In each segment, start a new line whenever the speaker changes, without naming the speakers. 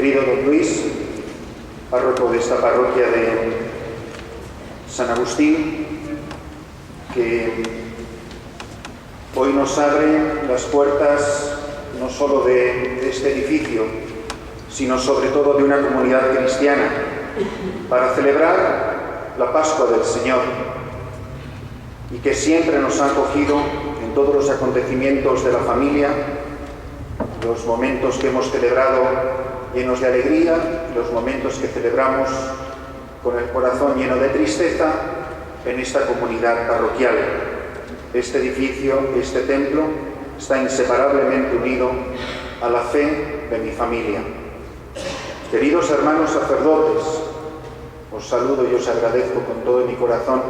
querido don Luis, párroco de esta parroquia de San Agustín, que hoy nos abre las puertas no solo de este edificio, sino sobre todo de una comunidad cristiana, para celebrar la Pascua del Señor, y que siempre nos ha acogido en todos los acontecimientos de la familia, los momentos que hemos celebrado llenos de alegría, los momentos que celebramos con el corazón lleno de tristeza en esta comunidad parroquial. Este edificio, este templo, está inseparablemente unido a la fe de mi familia. Queridos hermanos sacerdotes, os saludo y os agradezco con todo mi corazón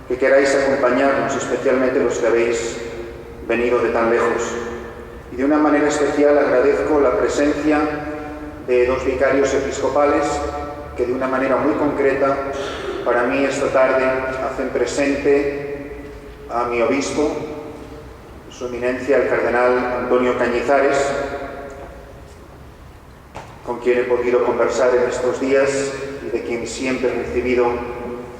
que queráis acompañarnos, especialmente los que habéis venido de tan lejos. Y de una manera especial agradezco la presencia de dos vicarios episcopales que de una manera muy concreta para mí esta tarde hacen presente a mi obispo, su eminencia el cardenal Antonio Cañizares, con quien he podido conversar en estos días y de quien siempre he recibido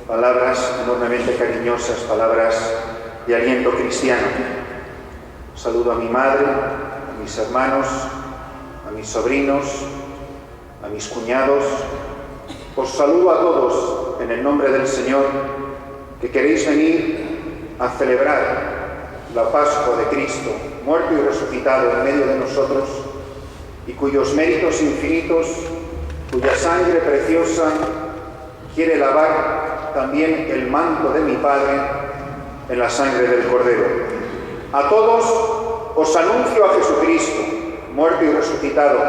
palabras enormemente cariñosas, palabras de aliento cristiano. Saludo a mi madre, a mis hermanos, a mis sobrinos, a mis cuñados. Os saludo a todos en el nombre del Señor, que queréis venir a celebrar la Pascua de Cristo, muerto y resucitado en medio de nosotros, y cuyos méritos infinitos, cuya sangre preciosa quiere lavar también el manto de mi Padre en la sangre del Cordero. A todos os anuncio a Jesucristo, muerto y resucitado.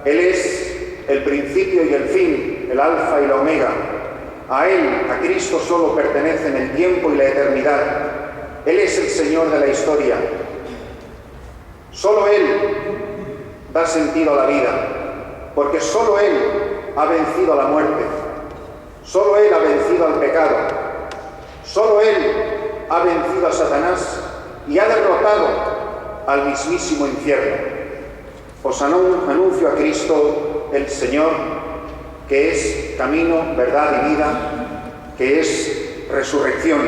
Él es el principio y el fin, el alfa y la omega. A Él, a Cristo, solo pertenecen el tiempo y la eternidad. Él es el Señor de la historia. Solo Él da sentido a la vida, porque solo Él ha vencido a la muerte. Solo Él ha vencido al pecado. Solo Él ha vencido a Satanás y ha derrotado al mismísimo infierno. Os anuncio a Cristo el Señor, que es camino, verdad y vida, que es resurrección,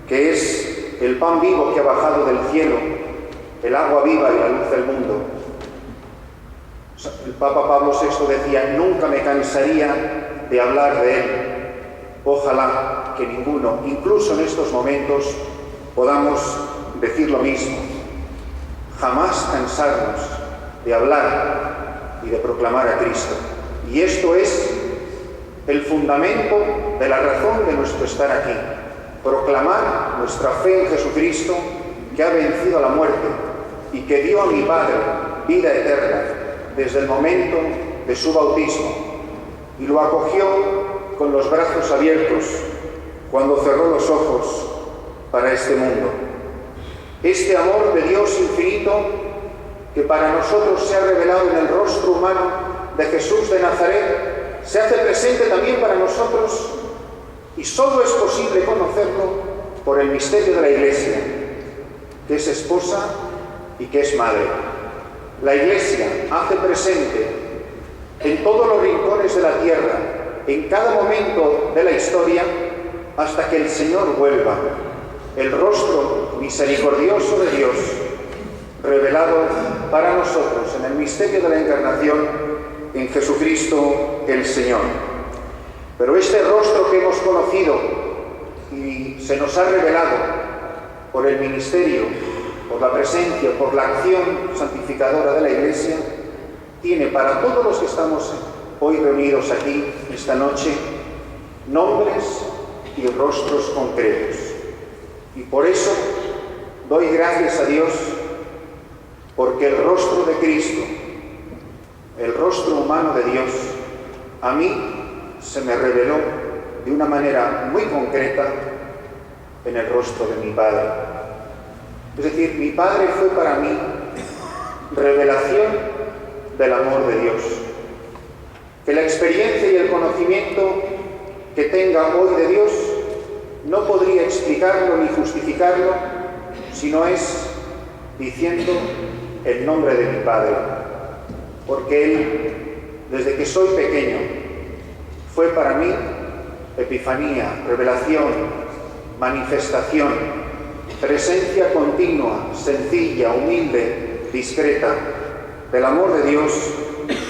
que es el pan vivo que ha bajado del cielo, el agua viva y la luz del mundo. El Papa Pablo VI decía: nunca me cansaría de hablar de Él. Ojalá que ninguno, incluso en estos momentos, podamos decir lo mismo. Jamás cansarnos de hablar y de proclamar a Cristo. Y esto es el fundamento de la razón de nuestro estar aquí. Proclamar nuestra fe en Jesucristo, que ha vencido a la muerte y que dio a mi Padre vida eterna desde el momento de su bautismo, y lo acogió con los brazos abiertos cuando cerró los ojos para este mundo. Este amor de Dios infinito que para nosotros se ha revelado en el rostro humano de Jesús de Nazaret, se hace presente también para nosotros, y solo es posible conocerlo por el misterio de la Iglesia, que es esposa y que es madre. La Iglesia hace presente en todos los rincones de la tierra, en cada momento de la historia, hasta que el Señor vuelva, el rostro misericordioso de Dios, revelado para nosotros en el misterio de la Encarnación en Jesucristo el Señor. Pero este rostro que hemos conocido y se nos ha revelado por el ministerio, por la presencia, por la acción santificadora de la Iglesia, tiene para todos los que estamos hoy reunidos aquí esta noche nombres y rostros concretos. Y por eso doy gracias a Dios, porque el rostro de Cristo, el rostro humano de Dios, a mí se me reveló de una manera muy concreta en el rostro de mi Padre. Es decir, mi Padre fue para mí revelación del amor de Dios. Que la experiencia y el conocimiento que tenga hoy de Dios no podría explicarlo ni justificarlo, si no es diciendo el nombre de mi Padre, porque Él desde que soy pequeño, fue para mí epifanía, revelación, manifestación, presencia continua, sencilla, humilde, discreta, del amor de Dios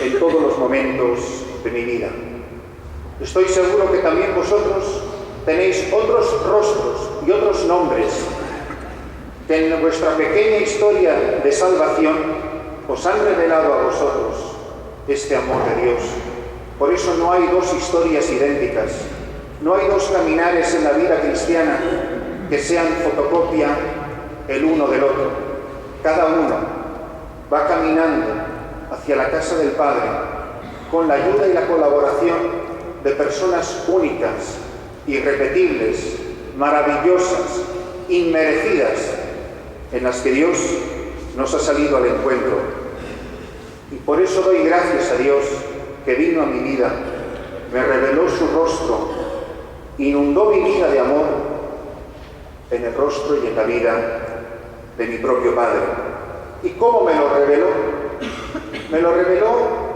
en todos los momentos de mi vida. Estoy seguro que también vosotros tenéis otros rostros y otros nombres que en vuestra pequeña historia de salvación os han revelado a vosotros este amor de Dios. Por eso no hay dos historias idénticas, no hay dos caminares en la vida cristiana que sean fotocopia el uno del otro. Cada uno va caminando hacia la casa del Padre con la ayuda y la colaboración de personas únicas, irrepetibles, maravillosas, inmerecidas, en las que Dios nos ha salido al encuentro. Y por eso doy gracias a Dios que vino a mi vida, me reveló su rostro, inundó mi vida de amor en el rostro y en la vida de mi propio Padre. ¿Y cómo me lo reveló? Me lo reveló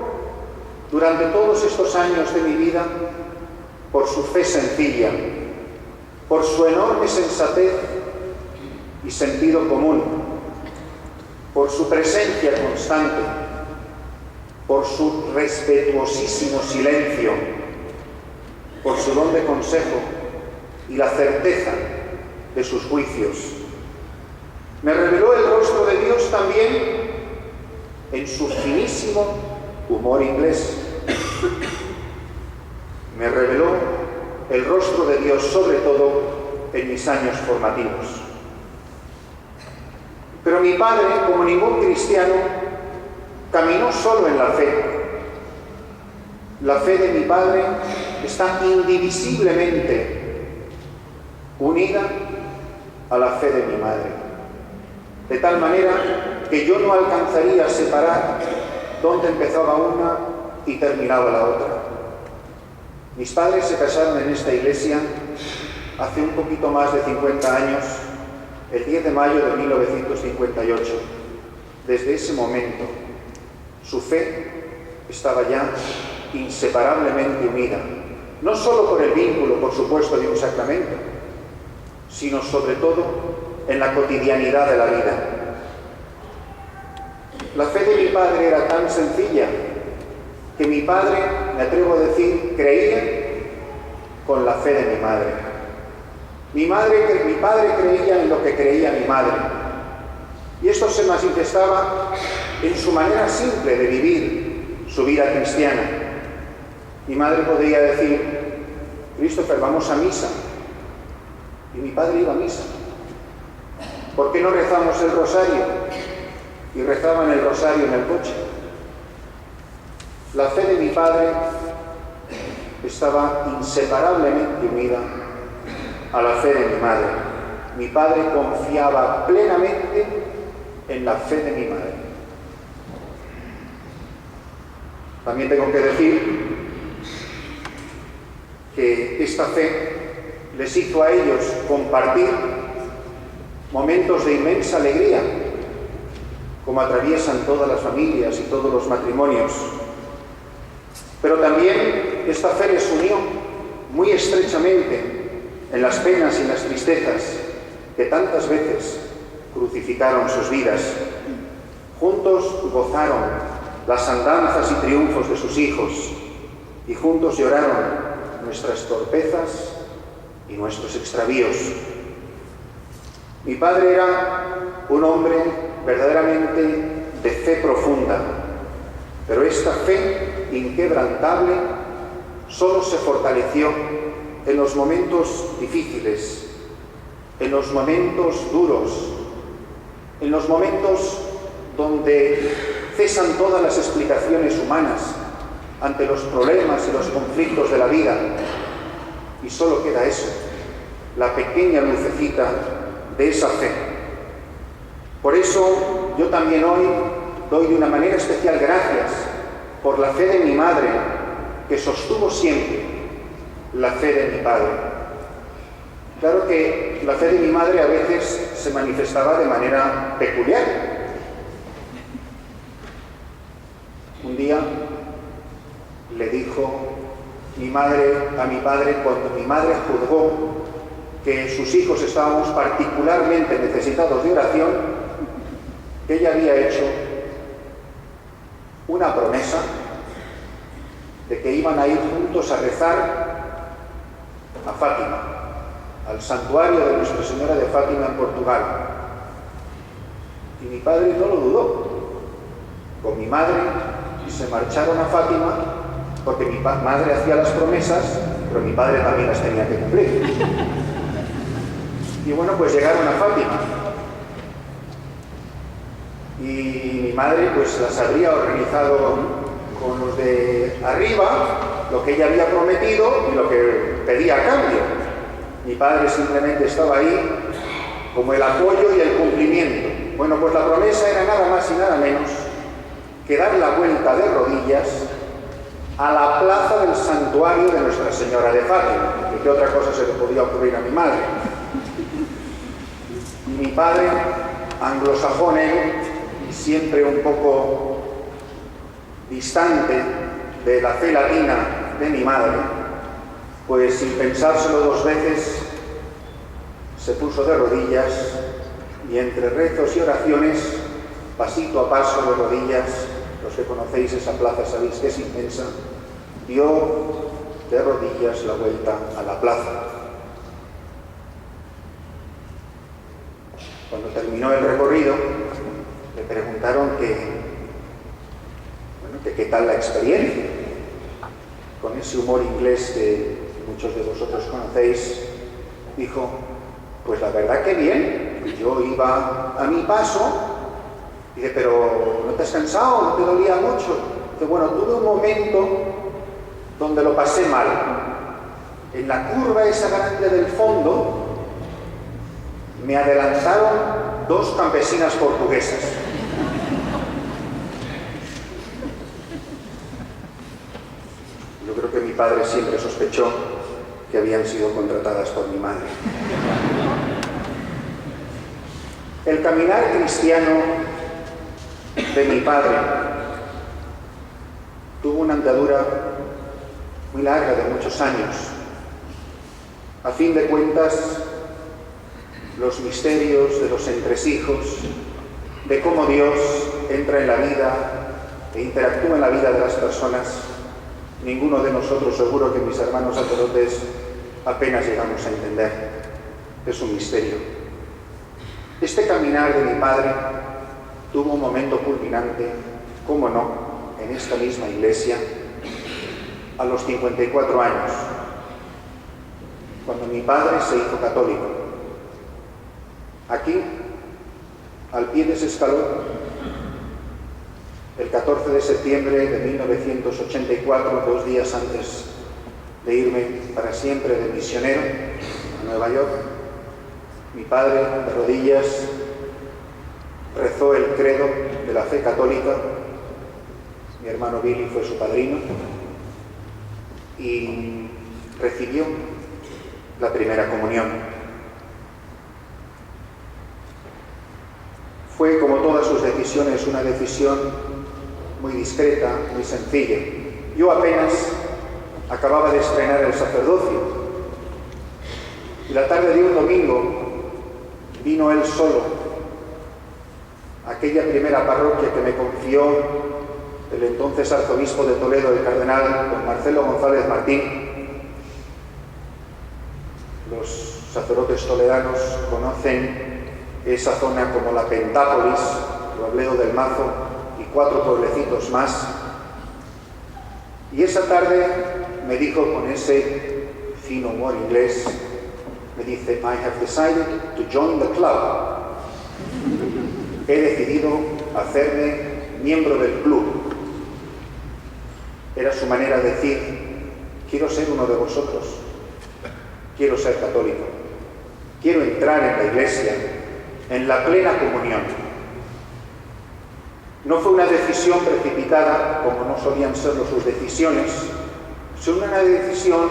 durante todos estos años de mi vida por su fe sencilla, por su enorme sensatez y sentido común, por su presencia constante, por su respetuosísimo silencio, por su don de consejo y la certeza de sus juicios. Me reveló el rostro de Dios también en su finísimo humor inglés. Me reveló el rostro de Dios sobre todo en mis años formativos. Pero mi padre, como ningún cristiano, caminó solo en la fe. La fe de mi padre está indivisiblemente unida a la fe de mi madre, de tal manera que yo no alcanzaría a separar dónde empezaba una y terminaba la otra. Mis padres se casaron en esta iglesia hace un poquito más de 50 años, el 10 de mayo de 1958. Desde ese momento, su fe estaba ya inseparablemente unida, no solo por el vínculo, por supuesto, de un sacramento, sino sobre todo en la cotidianidad de la vida. La fe de mi padre era tan sencilla que mi padre, me atrevo a decir, creía con la fe de mi madre. Mi padre creía en lo que creía mi madre. Y esto se manifestaba en su manera simple de vivir su vida cristiana. Mi madre podría decir: Christopher, vamos a misa. Y mi padre iba a misa. ¿Por qué no rezamos el rosario? Y rezaban el rosario en el coche. La fe de mi padre estaba inseparablemente unida a la fe de mi madre. Mi padre confiaba plenamente en la fe de mi madre. También tengo que decir que esta fe les hizo a ellos compartir momentos de inmensa alegría, como atraviesan todas las familias y todos los matrimonios. Pero también esta fe les unió muy estrechamente en las penas y en las tristezas que tantas veces crucificaron sus vidas. Juntos gozaron las andanzas y triunfos de sus hijos y juntos lloraron nuestras torpezas y nuestros extravíos. Mi padre era un hombre verdaderamente de fe profunda, pero esta fe inquebrantable solo se fortaleció en los momentos difíciles, en los momentos duros, en los momentos donde cesan todas las explicaciones humanas ante los problemas y los conflictos de la vida, y solo queda eso, la pequeña lucecita de esa fe. Por eso yo también hoy doy de una manera especial gracias por la fe de mi madre, que sostuvo siempre la fe de mi padre. Claro que la fe de mi madre a veces se manifestaba de manera peculiar. Un día dijo a mi padre cuando mi madre juzgó que sus hijos estábamos particularmente necesitados de oración, que ella había hecho una promesa de que iban a ir juntos a rezar a Fátima, al santuario de Nuestra Señora de Fátima en Portugal. Y mi padre no lo dudó. Con mi madre se marcharon a Fátima, porque mi madre hacía las promesas, pero mi padre también las tenía que cumplir. Y bueno, pues llegaron a Fátima. Y mi madre pues las habría organizado con los de arriba, lo que ella había prometido y lo que pedía a cambio. Mi padre simplemente estaba ahí como el apoyo y el cumplimiento. Bueno, pues la promesa era nada más y nada menos que dar la vuelta de rodillas a la plaza del santuario de Nuestra Señora de Fátima. ¿Y qué otra cosa se le podía ocurrir a mi madre? Y mi padre, anglosajón él, siempre un poco distante de la fe latina de mi madre, pues sin pensárselo dos veces, se puso de rodillas y entre rezos y oraciones, pasito a paso de rodillas, los que conocéis esa plaza sabéis que es inmensa, dio de rodillas la vuelta a la plaza. Cuando terminó el recorrido, le preguntaron que qué tal la experiencia. Con ese humor inglés que muchos de vosotros conocéis, dijo, pues la verdad que bien, yo iba a mi paso. Dice, pero ¿no te has cansado? ¿No te dolía mucho? Dice, bueno, tuve un momento donde lo pasé mal. En la curva esa grande del fondo, me adelantaron dos campesinas portuguesas. Yo creo que mi padre siempre sospechó que habían sido contratadas por mi madre. El caminar cristiano de mi padre tuvo una andadura muy larga de muchos años. A fin de cuentas, los misterios de los entresijos, de cómo Dios entra en la vida e interactúa en la vida de las personas, ninguno de nosotros, seguro que mis hermanos sacerdotes, apenas llegamos a entender. Es un misterio. Este caminar de mi padre tuvo un momento culminante, cómo no, en esta misma iglesia, a los 54 años, cuando mi padre se hizo católico. Aquí, al pie de ese escalón, el 14 de septiembre de 1984, 2 días antes de irme para siempre de misionero a Nueva York, mi padre, de rodillas, rezó el credo de la fe católica. Mi hermano Billy fue su padrino y recibió la primera comunión. Fue, como todas sus decisiones, una decisión muy discreta, muy sencilla. Yo apenas acababa de estrenar el sacerdocio y la tarde de un domingo vino él solo a aquella primera parroquia que me confió el entonces arzobispo de Toledo, el cardenal don Marcelo González Martín. Los sacerdotes toledanos conocen esa zona como la Pentápolis, Robledo del Mazo y 4 pueblecitos más. Y esa tarde me dijo con ese fino humor inglés, me dice, I have decided to join the club. He decidido hacerme miembro del club. Era su manera de decir, quiero ser uno de vosotros, quiero ser católico, quiero entrar en la iglesia, en la plena comunión. No fue una decisión precipitada, como no solían serlo sus decisiones, sino una decisión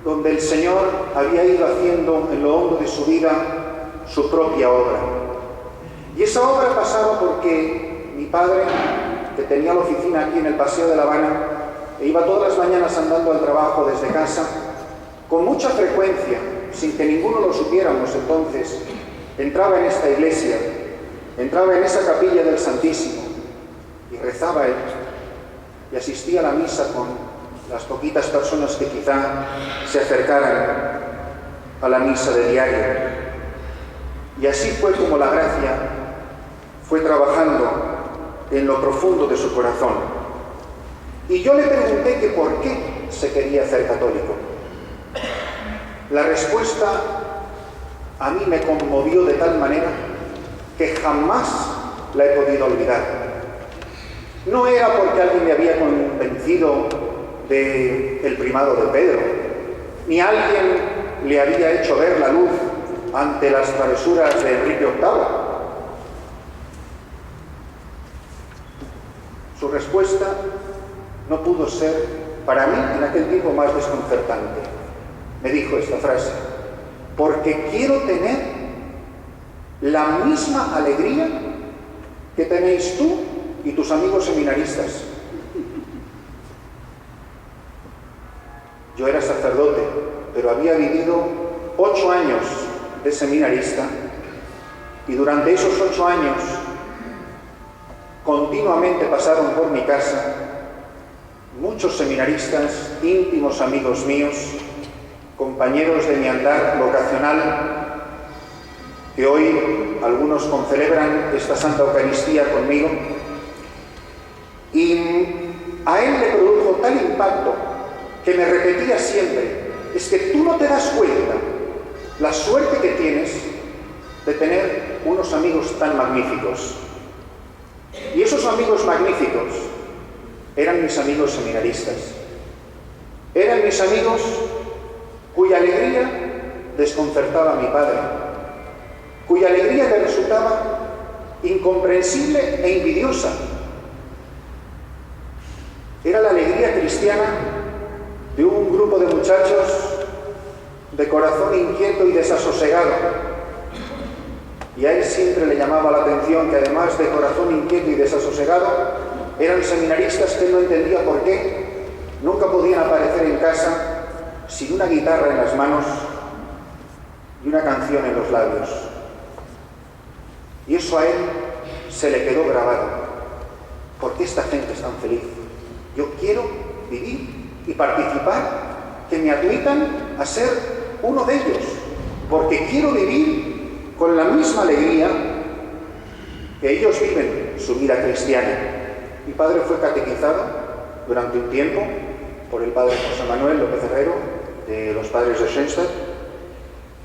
donde el Señor había ido haciendo en lo hondo de su vida su propia obra. Y esa obra pasaba porque mi padre, que tenía la oficina aquí en el Paseo de La Habana, e iba todas las mañanas andando al trabajo desde casa, con mucha frecuencia, sin que ninguno lo supiéramos entonces, entraba en esta iglesia, entraba en esa capilla del Santísimo y rezaba él, y asistía a la misa con las poquitas personas que quizá se acercaran a la misa de diario. Y así fue como la gracia fue trabajando en lo profundo de su corazón. Y yo le pregunté que por qué se quería hacer católico. La respuesta a mí me conmovió de tal manera que jamás la he podido olvidar. No era porque alguien me había convencido del primado de Pedro, ni alguien le había hecho ver la luz ante las travesuras de Enrique VIII. Su respuesta no pudo ser, para mí, en aquel tiempo más desconcertante. Me dijo esta frase: porque quiero tener la misma alegría que tenéis tú y tus amigos seminaristas. Yo era sacerdote, pero había vivido 8 años de seminarista, y durante esos 8 años continuamente pasaron por mi casa muchos seminaristas, íntimos amigos míos, compañeros de mi andar vocacional, que hoy algunos concelebran esta Santa Eucaristía conmigo, y a él le produjo tal impacto que me repetía siempre: es que tú no te das cuenta la suerte que tienes de tener unos amigos tan magníficos. Y esos amigos magníficos eran mis amigos seminaristas. Eran mis amigos cuya alegría desconcertaba a mi padre, cuya alegría le resultaba incomprensible e envidiosa. Era la alegría cristiana de un grupo de muchachos de corazón inquieto y desasosegado. Y a él siempre le llamaba la atención que, además de corazón inquieto y desasosegado, eran seminaristas que él no entendía por qué nunca podían aparecer en casa sin una guitarra en las manos y una canción en los labios. Y eso a él se le quedó grabado. ¿Por qué esta gente es tan feliz? Yo quiero vivir y participar, que me admitan a ser uno de ellos, porque quiero vivir con la misma alegría que ellos viven su vida cristiana. Mi padre fue catequizado durante un tiempo por el padre José Manuel López Herrero, de los padres de Schoenstatt,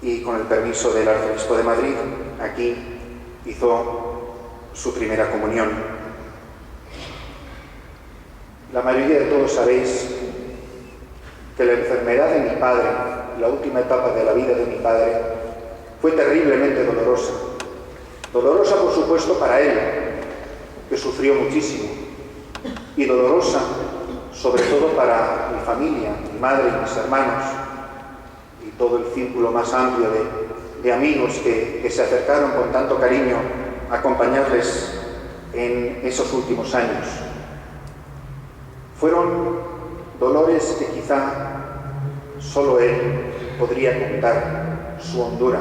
y con el permiso del arzobispo de Madrid, aquí hizo su primera comunión. La mayoría de todos sabéis que la enfermedad de mi padre, la última etapa de la vida de mi padre, fue terriblemente dolorosa. Dolorosa, por supuesto, para él, que sufrió muchísimo, y dolorosa sobre todo para mi familia, mi madre y mis hermanos, y todo el círculo más amplio de amigos que se acercaron con tanto cariño a acompañarles en esos últimos años. Fueron dolores que quizá solo él podría contar su hondura,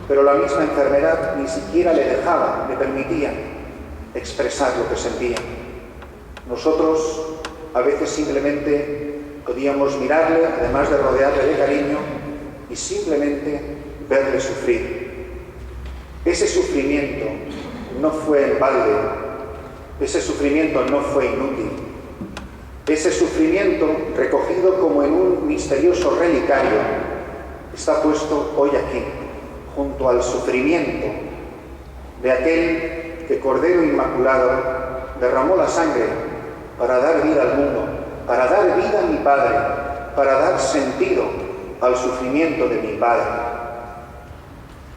pero la misma enfermedad ni siquiera le dejaba, le permitía expresar lo que sentía. Nosotros a veces simplemente podíamos mirarle, además de rodearle de cariño, y simplemente verle sufrir. Ese sufrimiento no fue en balde, ese sufrimiento no fue inútil. Ese sufrimiento, recogido como en un misterioso relicario, está puesto hoy aquí, junto al sufrimiento de aquel que, Cordero Inmaculado, derramó la sangre para dar vida al mundo, para dar vida a mi Padre, para dar sentido al sufrimiento de mi Padre.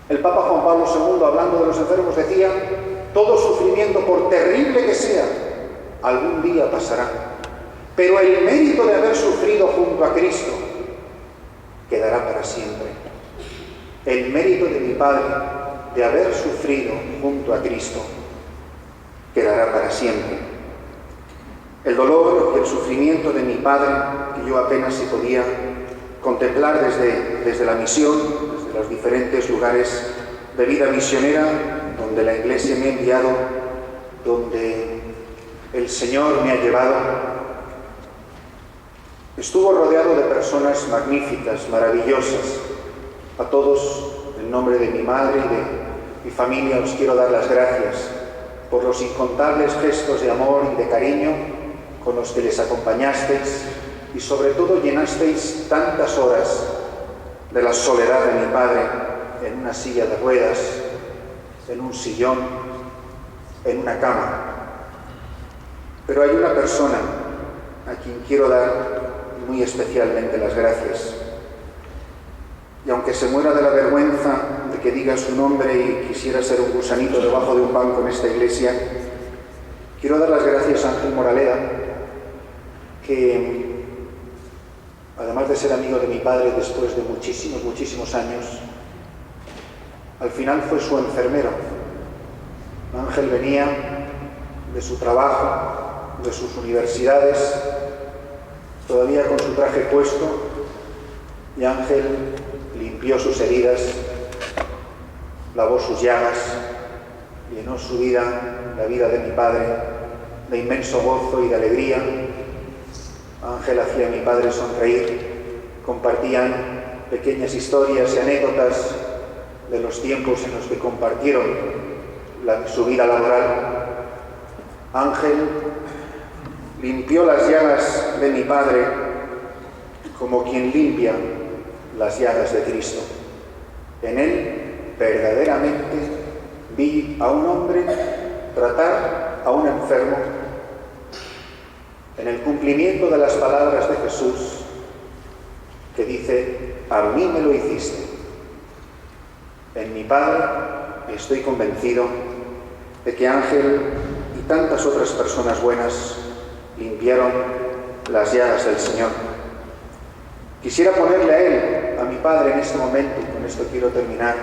El Papa Juan Pablo II, hablando de los enfermos, decía: todo sufrimiento, por terrible que sea, algún día pasará. Pero el mérito de haber sufrido junto a Cristo quedará para siempre. El mérito de mi Padre de haber sufrido junto a Cristo quedará para siempre. El dolor y el sufrimiento de mi padre, que yo apenas si podía contemplar desde la misión, desde los diferentes lugares de vida misionera donde la Iglesia me ha enviado, donde el Señor me ha llevado, estuvo rodeado de personas magníficas, maravillosas. A todos, en nombre de mi madre y de mi familia, os quiero dar las gracias por los incontables gestos de amor y de cariño con los que les acompañasteis y sobre todo llenasteis tantas horas de la soledad de mi padre en una silla de ruedas, en un sillón, en una cama. Pero hay una persona a quien quiero dar muy especialmente las gracias. Y aunque se muera de la vergüenza de que diga su nombre y quisiera ser un gusanito debajo de un banco en esta iglesia, quiero dar las gracias a Ángel Moraleda, que además de ser amigo de mi padre después de muchísimos años, al final fue su enfermero. Ángel venía de su trabajo, de sus universidades, todavía con su traje puesto, y Ángel limpió sus heridas, lavó sus llagas, llenó su vida, la vida de mi padre, de inmenso gozo y de alegría. Ángel hacía a mi padre sonreír, compartían pequeñas historias y anécdotas de los tiempos en los que compartieron su vida laboral. Ángel limpió las llagas de mi padre como quien limpia las llagas de Cristo. En él verdaderamente vi a un hombre tratar a un enfermo en el cumplimiento de las palabras de Jesús, que dice: a mí me lo hiciste. En mi Padre estoy convencido de que Ángel y tantas otras personas buenas limpiaron las llagas del Señor. Quisiera ponerle a él, a mi padre en este momento, y con esto quiero terminar,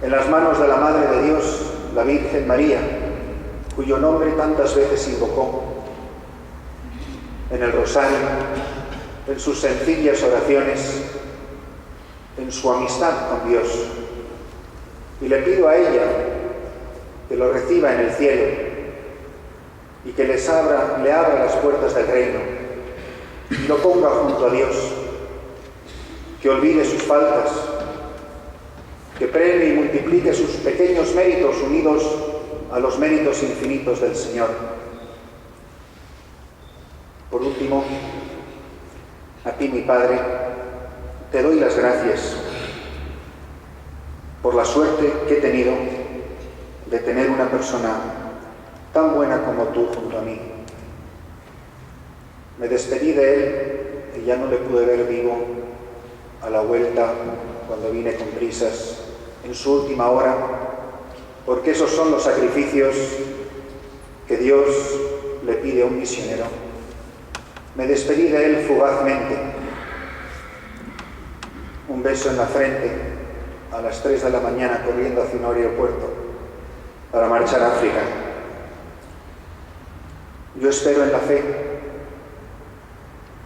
en las manos de la Madre de Dios, la Virgen María, cuyo nombre tantas veces invocó en el rosario, en sus sencillas oraciones, en su amistad con Dios. Y le pido a ella que lo reciba en el cielo y que le abra las puertas del reino y lo ponga junto a Dios, que olvide sus faltas, que premie y multiplique sus pequeños méritos unidos a los méritos infinitos del Señor. Por último, a ti, mi Padre, te doy las gracias por la suerte que he tenido de tener una persona tan buena como tú junto a mí. Me despedí de él y ya no le pude ver vivo a la vuelta cuando vine con prisas en su última hora, porque esos son los sacrificios que Dios le pide a un misionero. Me despedí de él fugazmente. Un beso en la frente a las 3 de la mañana corriendo hacia un aeropuerto para marchar a África. Yo espero en la fe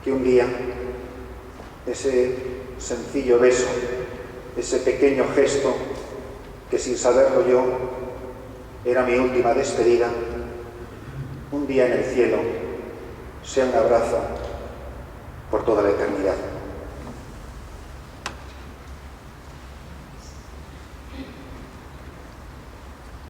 que un día ese sencillo beso, ese pequeño gesto que sin saberlo yo era mi última despedida, un día en el cielo sea un abrazo por toda la eternidad.